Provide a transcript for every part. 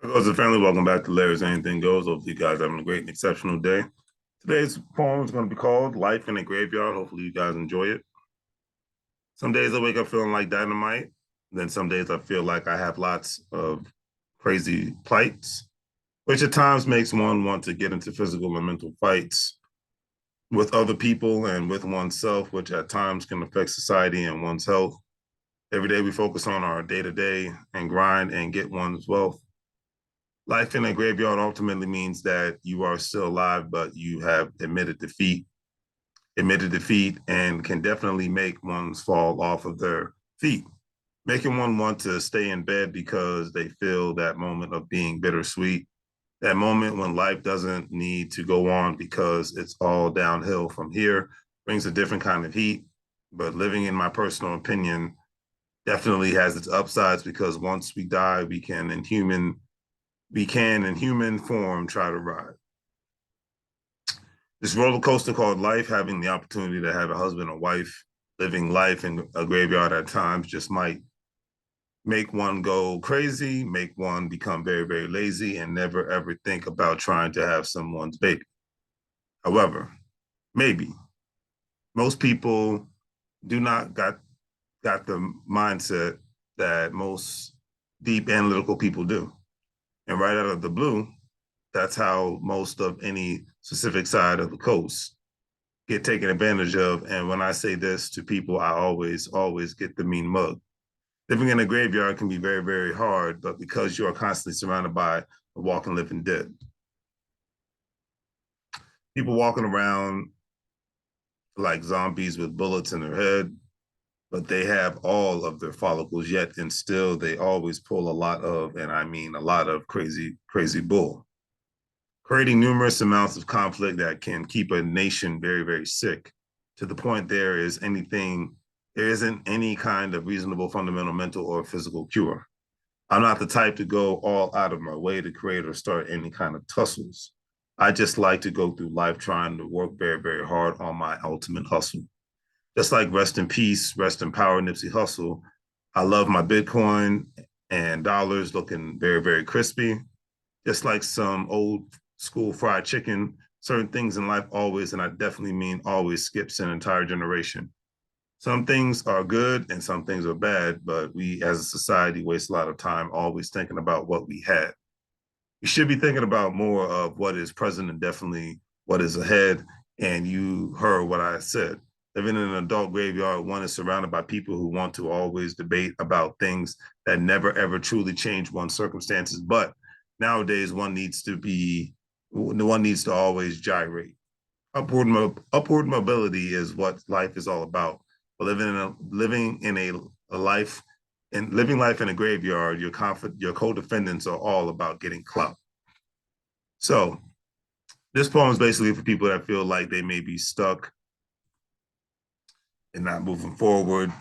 Hello, family. Welcome back to Larry's Anything Goes. Hopefully, you guys are having a great and exceptional day. Today's poem is going to be called Life in a Graveyard. Hopefully, you guys enjoy it. Some days I wake up feeling like dynamite. Then some days I feel like I have lots of crazy plights, which at times makes one want to get into physical and mental fights with other people and with oneself, which at times can affect society and one's health. Every day we focus on our day to day and grind and get one's wealth. Life in a graveyard ultimately means that you are still alive, but you have admitted defeat, and can definitely make one's fall off of their feet, making one want to stay in bed because they feel that moment of being bittersweet, that moment when life doesn't need to go on because it's all downhill from here, brings a different kind of heat. But living, in my personal opinion, definitely has its upsides because once we die, we can, in human form, try to ride. This roller coaster called life, having the opportunity to have a husband or wife, living life in a graveyard at times just might make one go crazy, make one become very, very lazy, and never ever think about trying to have someone's baby. However, maybe most people do not got the mindset that most deep analytical people do. And right out of the blue, that's how most of any specific side of the coast get taken advantage of. And when I say this to people, I always get the mean mug. Living in a graveyard can be very, very hard, but because you are constantly surrounded by the walking, living dead. People walking around like zombies with bullets in their head, but they have all of their follicles yet, and still they always pull a lot of, and I mean a lot of crazy, crazy bull, creating numerous amounts of conflict that can keep a nation very, very sick to the point there isn't any kind of reasonable, fundamental, mental, or physical cure. I'm not the type to go all out of my way to create or start any kind of tussles. I just like to go through life trying to work very, very hard on my ultimate hustle. Just like rest in peace, rest in power, Nipsey Hussle. I love my Bitcoin and dollars looking very, very crispy. Just like some old school fried chicken, certain things in life always, and I definitely mean always, skips an entire generation. Some things are good and some things are bad, but we as a society waste a lot of time always thinking about what we had. We should be thinking about more of what is present and definitely what is ahead. And you heard what I said. Living in an adult graveyard, one is surrounded by people who want to always debate about things that never ever truly change one's circumstances. But nowadays, one needs to always gyrate. Upward mobility is what life is all about. But living life in a graveyard, your co-defendants are all about getting clout. So this poem is basically for people that feel like they may be stuck and not moving forward.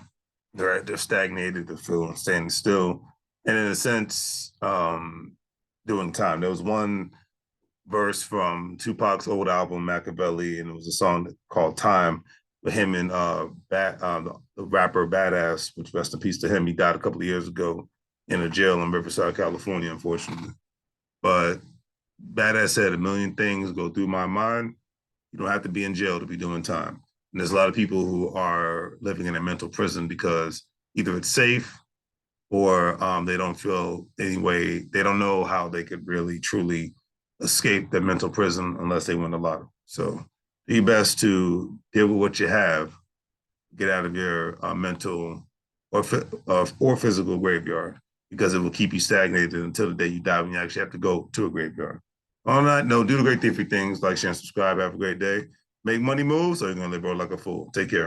They're stagnated, they're feeling standing still, and in a sense, doing time. There was one verse from Tupac's old album Machiavelli, and it was a song called "Time" with him and the rapper Badass, which rest in peace to him. He died a couple of years ago in a jail in Riverside, California, unfortunately. But Badass said, "A million things go through my mind. You don't have to be in jail to be doing time." And there's a lot of people who are living in a mental prison because either it's safe or they don't feel anyway, they don't know how they could really truly escape the mental prison unless they win the lotto. So do your best to deal with what you have, get out of your mental or physical graveyard because it will keep you stagnated until the day you die when you actually have to go to a graveyard. On that note, do the great thing for things, like, share, and subscribe. Have a great day. Make money moves, or you're going to live like a fool. Take care.